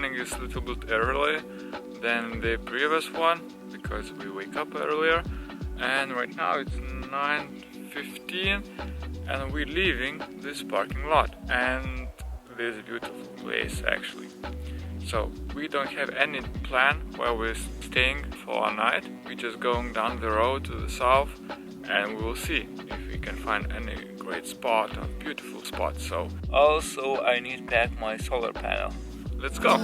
morning is a little bit earlier than the previous one because we wake up earlier, and right now it's 9:15 and we're leaving this parking lot and this beautiful place actually. So we don't have any plan where we're staying for a night. We're just going down the road to the south and we will see if we can find any great spot or beautiful spot. So also I need to pack my solar panel. Let's go!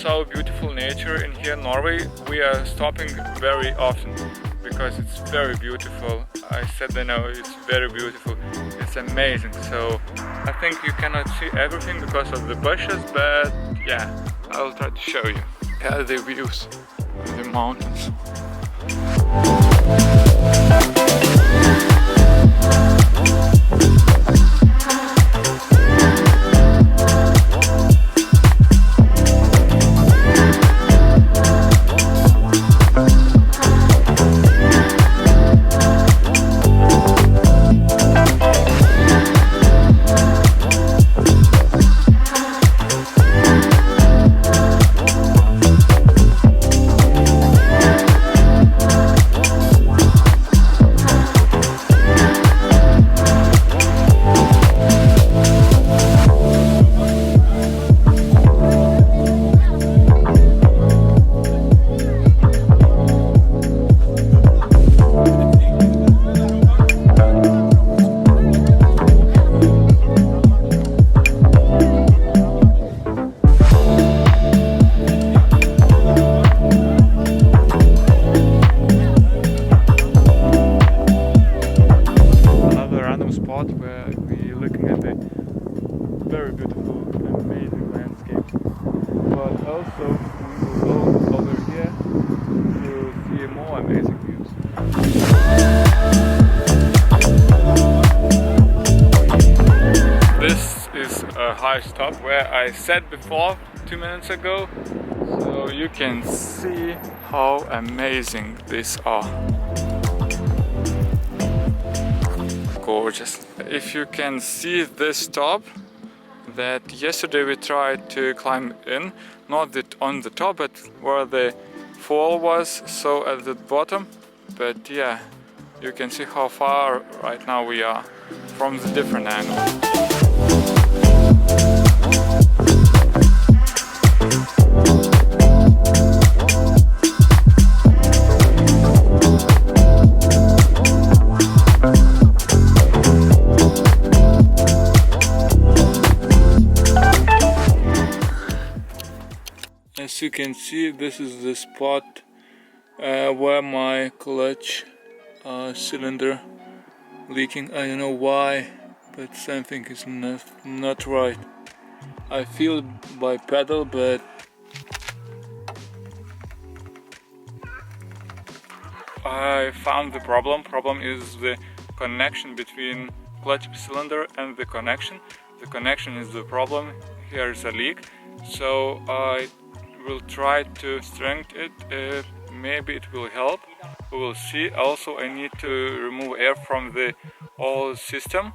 So beautiful nature in here in Norway. We are stopping very often because it's very beautiful. I said I know it's very beautiful. It's amazing. So I think you cannot see everything because of the bushes, but yeah, I will try to show you. Yeah, the views of the mountains. Where we're looking at the very beautiful, amazing landscape. But also we will go over here to see more amazing views. This is a high stop where I sat before 2 minutes ago, so you can see how amazing these are. Gorgeous. If you can see this top that yesterday we tried to climb in, not on the top but where the fall was, so at the bottom, but yeah, you can see how far right now we are from the different angle. As you can see, this is the spot where my clutch cylinder leaking. I don't know why, but something is not right. I feel it by pedal, but I found the problem. Problem is the connection between clutch cylinder and the connection. The connection is the problem. Here is a leak, so I will try to strengthen it. Maybe it will help. We will see. Also, I need to remove air from the whole system,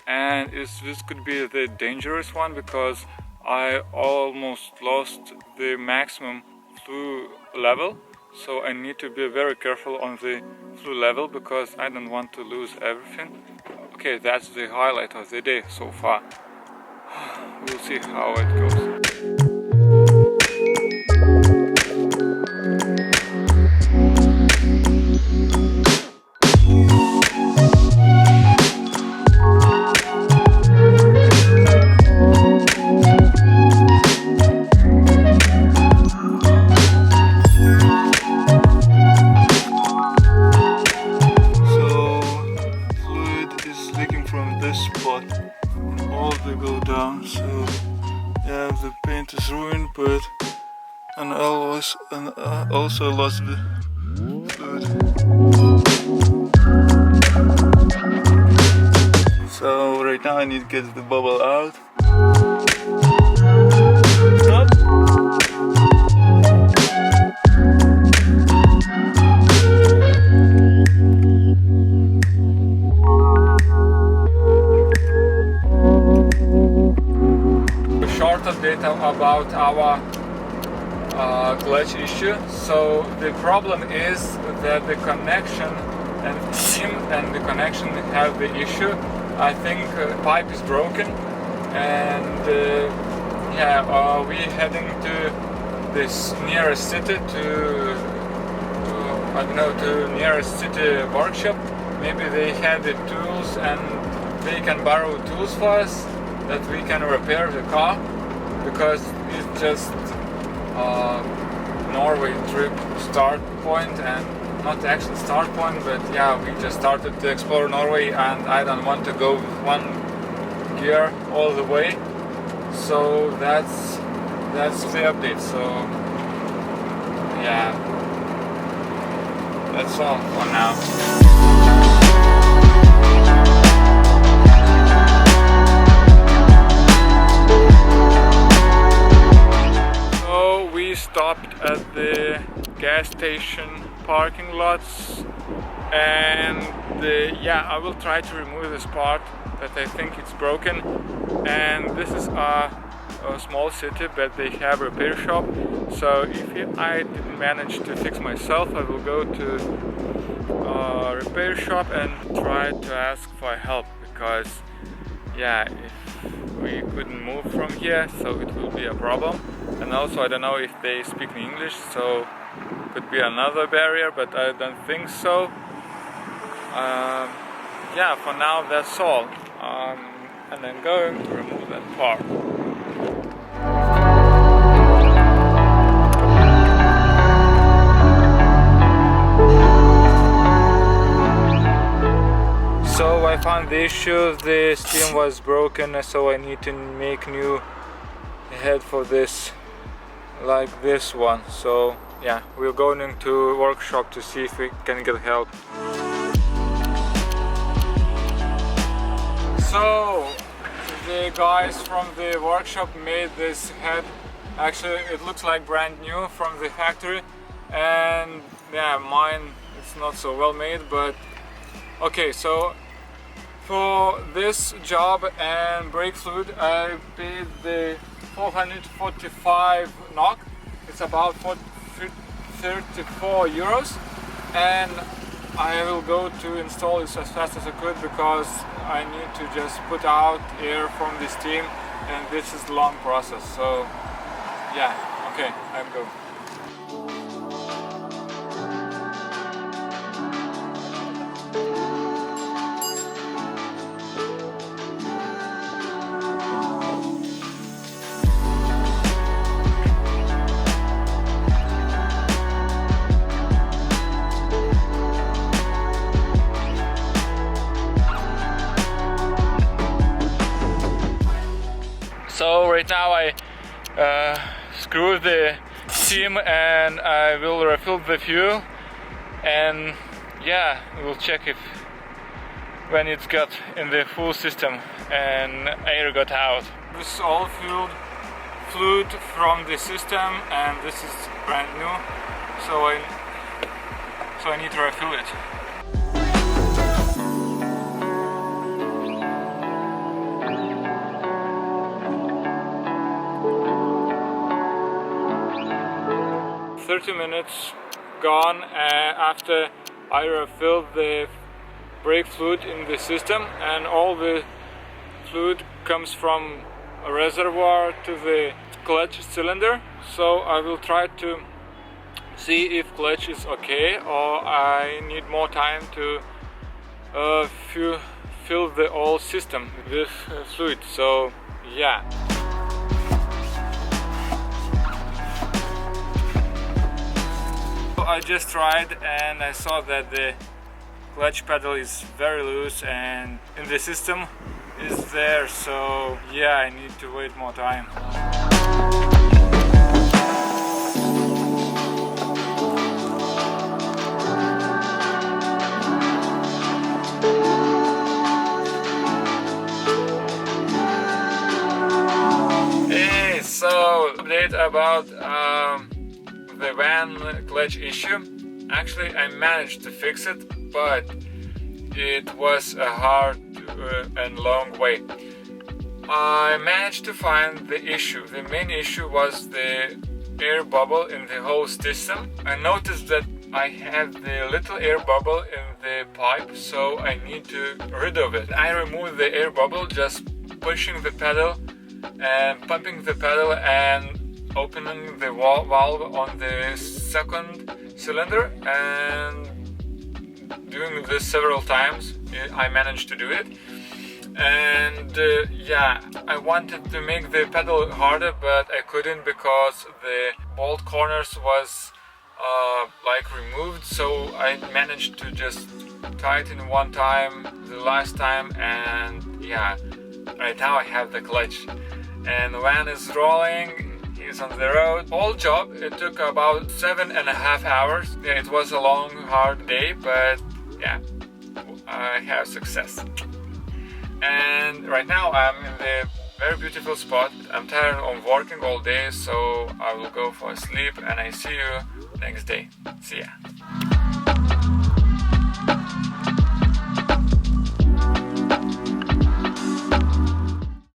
and this could be the dangerous one because I almost lost the maximum flue level. So I need to be very careful on the flue level because I don't want to lose everything. Okay, that's the highlight of the day so far. We'll see how it goes. So yeah, the paint is ruined, but and also lost the fluid. So right now I need to get the bubble out. Stop! Short data about our clutch issue. So the problem is that the connection and steam and the connection have the issue. I think pipe is broken, and we're heading to this nearest city to I don't know, to nearest city workshop. Maybe they have the tools and they can borrow tools for us that we can repair the car, because it's just Norway trip start point, and not actual start point, but yeah, we just started to explore Norway and I don't want to go with one gear all the way. So that's the update. So yeah, that's all for now. We stopped at the gas station parking lots, and yeah, I will try to remove this part that I think it's broken. And this is a small city, but they have a repair shop. So if I didn't manage to fix myself, I will go to a repair shop and try to ask for help, because yeah, if we couldn't move from here, so it will be a problem. And also I don't know if they speak English, so could be another barrier, but I don't think so. Yeah, for now that's all. And I'm going to remove that part. So I found the issue, the steam was broken, so I need to make new head for this, like this one. So yeah, we're going to workshop to see if we can get help. So the guys from the workshop made this head. Actually it looks like brand new from the factory, and yeah, mine it's not so well made, but okay. So for this job and brake fluid I paid the 445 NOK. It's about 34 euros, and I will go to install this as fast as I could, because I need to just put out air from the steam, and this is a long process. So yeah, okay, I'll go. So right now I screw the steam and I will refill the fuel, and yeah, we'll check if when it's got in the full system and air got out. This is all fluid from the system, and this is brand new, so I need to refill it. 30 minutes gone after I refilled the brake fluid in the system, and all the fluid comes from a reservoir to the clutch cylinder. So I will try to see if clutch is okay, or I need more time to fill the whole system with fluid. So yeah. I just tried and I saw that the clutch pedal is very loose and in the system is there, so yeah, I need to wait more time. about the van clutch issue. Actually, I managed to fix it, but it was a hard and long way. I managed to find the issue. The main issue was the air bubble in the hose system. I noticed that I have the little air bubble in the pipe, so I need to rid of it. I removed the air bubble just pushing the pedal and pumping the pedal and opening the valve on the second cylinder, and doing this several times. I managed to do it. And yeah, I wanted to make the pedal harder, but I couldn't because the bolt corners was like removed, so I managed to just tighten one time, the last time, and yeah, right now I have the clutch and the van is rolling. He's on the road. Whole job, it took about 7.5 hours. Yeah, it was a long, hard day, but yeah, I have success. And right now I'm in the very beautiful spot. I'm tired of working all day, so I will go for a sleep, and I see you next day. See ya.